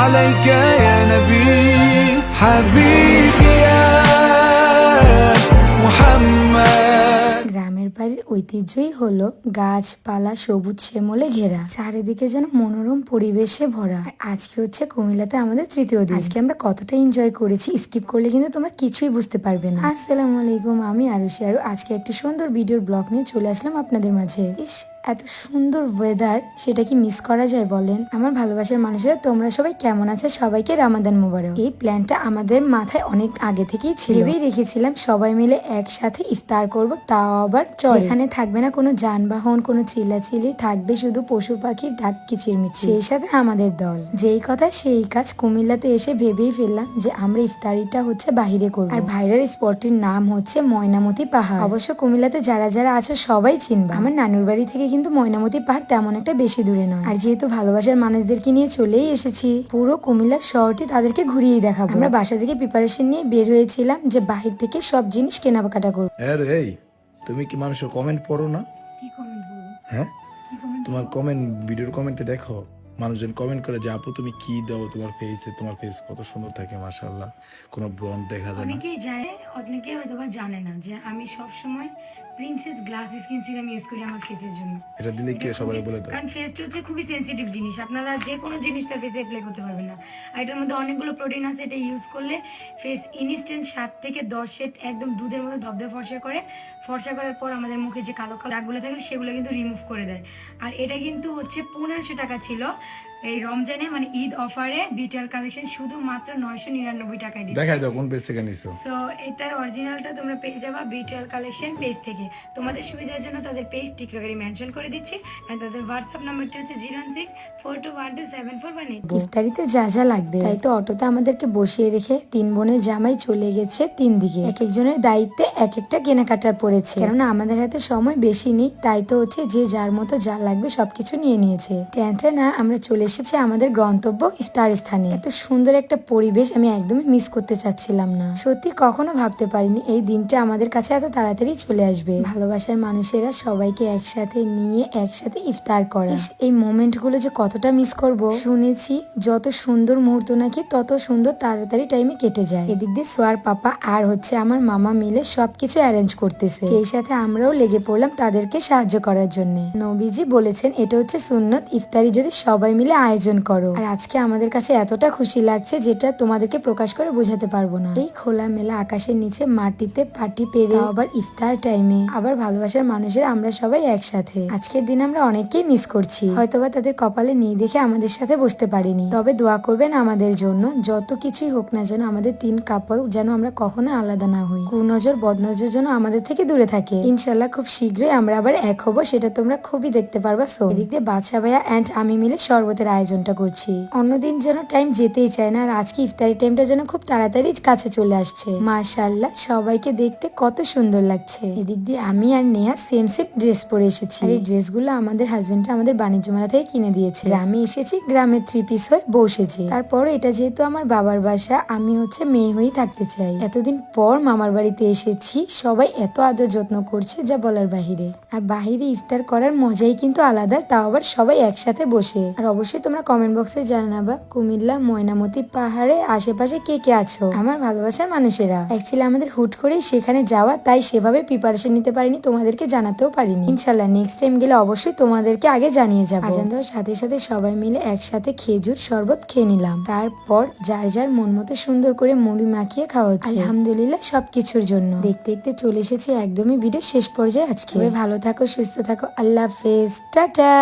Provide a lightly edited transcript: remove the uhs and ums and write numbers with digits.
عليك يا نبي حبيبي يا محمد। গ্রামের বাড়ির ঐতিহ্যই হলো গাছপালা সবুজ শ্যামলে ঘেরা, চারিদিকে যেন মনোরম পরিবেশে ভরা। আর আজকে হচ্ছে কুমিল্লাতে আমাদের তৃতীয় দিন। আজকে আমরা কতটা এনজয় করেছি, স্কিপ করলে কিন্তু তোমরা কিছুই বুঝতে পারবে না। আসসালামু আলাইকুম, আমি আরুষি আরু। আজকে একটি সুন্দর ভিডিওর ব্লগ নিয়ে চলে আসলাম আপনাদের মাঝে। ইস, এত সুন্দর ওয়েদার, সেটা কি মিস করা যায় বলেন? আমার ভালোবাসার মানুষেরা, তোমরা সবাই কেমন আছে? সবাইকে রামাদান মোবারক। এই প্ল্যানটা আমাদের মাথায় অনেক আগে থেকেই ছিল, ভেবেই রেখেছিলাম সবাই মিলে একসাথে ইফতার করব, তাও আবার চলে। এখানে থাকবে না কোনো যানবাহন, কোনো চিল্লাচিল্লি, থাকবে শুধু পশু পাখির ডাক কিচিরমিচির, সেই সাথে আমাদের দল। যেই কথা সেই কাজ, কুমিল্লাতে এসে ভেবেই ফেললাম যে আমরা ইফতারিটা হচ্ছে বাহিরে করব। আর ভাইরাল স্পটটির নাম হচ্ছে ময়নামতি পাহাড়। অবশ্য কুমিল্লাতে যারা যারা আছে সবাই চিনবা। আমার নানুর বাড়ি থেকে কিন্তু ময়নামতি পাহাড় তেমন একটা বেশি দূরে নয়। আর যেহেতু ভালোবাসার মানুষদেরকে নিয়ে চলেই এসেছি, পুরো কুমিল্লার শহরটি তাদেরকে ঘুরিয়ে দেখাবো। আমরা বাসা থেকে প্রিপারেশন নিয়ে বের হয়েছিলাম যে বাহির থেকে সব জিনিস কেনাকাটা করবো। এই তুমি কি মানুষের কমেন্ট পড়ো না? কি কমেন্ট বলবো? হ্যাঁ, তোমার কমেন্ট, ভিডিওর কমেন্টে দেখো মানুষজন কমেন্ট করে যে আপু তুমি কি দাও তোমার ফেসে, তোমার ফেস কত সুন্দর থাকে মাশাআল্লাহ, কোনো ব্রন দেখা যায় না। অনেকেই যায়, অনেকেই হয়তো বা জানে না যে আমি সব সময় princess glass skin serum use করি আমার ফেসের জন্য। এটা দিলে কি সবাই বলে দাও? কারণ ফেসটা হচ্ছে খুবই সেনসিটিভ জিনিস, আপনারা যে কোনো জিনিসটা ফেসে অ্যাপ্লাই করতে পারবেন না। আর এটার মধ্যে অনেকগুলো প্রোটিন আছে, এটা ইউজ করলে ফেস ইনস্ট্যান্ট 7 থেকে 10 সেট একদম দুধের মতো ধবধবে ফর্সা করে। ফর্সা করার পর আমাদের মুখে যে কালো কালো দাগগুলো থাকে সেগুলো কিন্তু রিমুভ করে দেয়। আর এটা কিন্তু হচ্ছে 1500 টাকা ছিল এই রমজানে, মানে ঈদ অফারে বিটেল কালেকশন শুধু মাত্র 999 টাকায় দিচ্ছে। দেখাই দাও কোন পেজ থেকে নিছো। সো এটার অরিজিনালটা তোমরা পেয়ে যাবা বিটেল কালেকশন পেজ থেকে। তোমাদের সুবিধার জন্য তাদের পেজ টিকটকে মেনশন করে দিচ্ছি। আর তাদের হোয়াটসঅ্যাপ নাম্বারটি হচ্ছে 01642127418। ইফতারিতে যা যা লাগবে, তাই তো অটোতে আমাদেরকে বসিয়ে রেখে 3 বোনের জামাই চলে গেছে 3 দিকে। এক একজনের দায়িত্বে এক একটা কেনাকাটার পড়েছে, কেননা আমাদের হাতে সময় বেশি নেই। তাই তো হচ্ছে যে যার মতো যা লাগবে সবকিছু নিয়ে নিয়েছে। টেনশন না, আমরা চলে এসেছি আমাদের গন্তব্য ইফতার স্থানে। এত সুন্দর একটা পরিবেশ আমি একদমই মিস করতে চাচ্ছিলাম না। সত্যি কখনো ভাবতে পারিনি এই দিনটা আমাদের কাছে এত তাড়াতাড়ি চলে আসবে। ভালোবাসার মানুষেরা সবাইকে একসাথে নিয়ে একসাথে ইফতার করা, এই মোমেন্ট গুলো যে কতটা মিস করব। শুনেছি যত সুন্দর মুহূর্ত নাকি তত সুন্দর তাড়াতাড়ি টাইমে কেটে যায়। এদিক দিয়ে সোয়ার পাপা আর হচ্ছে আমার মামা মিলে সবকিছু অ্যারেঞ্জ করতেছে, সেই সাথে আমরাও লেগে পড়লাম তাদেরকে সাহায্য করার জন্য। নবীজি বলেছেন এটা হচ্ছে সুন্নত, ইফতারি যদি সবাই মিলে আয়োজন করো। আর আজকে আমাদের কাছে এতটা খুশি লাগছে যেটা তোমাদেরকে প্রকাশ করে বোঝাতে পারবো না। এই খোলা মেলা আকাশের নিচে মাটিতে পাটি পেরে আবার ইফতার টাইমে আবার ভালোবাসার মানুষের আমরা সবাই একসাথে। আজকের দিন আমরা অনেককেই মিস করছি, হয়তোবা তাদের কপালে নেই দেখে আমাদের সাথে বসতে পারিনি। তবে দোয়া করবেন আমাদের জন্য, যত কিছুই হোক না যেন আমাদের 3 কাপল যেন আমরা কখনো আলাদা না হই। কুনজর বদনজর যেন আমাদের থেকে দূরে থাকে। ইনশাল্লাহ খুব শীঘ্রই আমরা আবার এক হবো, সেটা তোমরা খুবই দেখতে পারবা। সো এদিক দিয়ে বাদশা ভাইয়া এন্ড আমি মিলে শরবতের আয়োজনটা করছি। অন্যদিন যেন টাইম যেতেই চায় না, আর আজকে ইফতারি টাইমটা যেন খুব তাড়াতাড়ি কাছে চলে আসছে। মাশাআল্লাহ সবাইকে দেখতে কত সুন্দর লাগছে। এদিক দিয়ে আমি আর নেহা সেম সেম ড্রেস পরে এসেছি। আর এই ড্রেসগুলো আমাদের হাজবেন্ডরা আমাদের বাণিজ্য মেলা থেকে কিনে দিয়েছে। গ্রামে এসেছি, গ্রামের 3 পিস হয়ে বসেছি। তারপর এটা যেহেতু আমার বাবার বাসা, আমি হচ্ছে মেয়ে হয়েই থাকতে চাই। এতদিন পর মামার বাড়িতে এসেছি, সবাই এত আদর যত্ন করছে যা বলার বাহিরে। আর বাহিরে ইফতার করার মজাই কিন্তু আলাদা, তাও আবার সবাই একসাথে বসে। আর অবশ্যই তোমরা কমেন্ট বক্সে জানাবা কুমিল্লা ময়নামতি পাহাড়ে আশেপাশে কে কে আছো আমার ভালোবাসার মানুষেরা। অ্যাকচুয়ালি আমাদের হুট করেই সেখানে যাওয়া, তাই সেভাবে প্রিপারেশন নিতে পারিনি, তোমাদেরকে জানাতেও পারিনি। ইনশাল্লাহ নেক্সট টাইম গেলে অবশ্যই তোমাদেরকে আগে জানিয়ে যাবো। আজান দেওয়ার সাথে সাথে সবাই মিলে একসাথে খেজুর শরবত খেয়ে নিলাম। তারপর যার যার মন মতো সুন্দর করে মুড়ি মাখিয়ে খাওয়া হচ্ছে। আলহামদুলিল্লাহ সবকিছুর জন্য। দেখতে দেখতে চলে এসেছি একদমই ভিডিও শেষ পর্যায়ে। আজকে ভালো থাকো, সুস্থ থাকো, আল্লাহ হাফেজ, টাটা।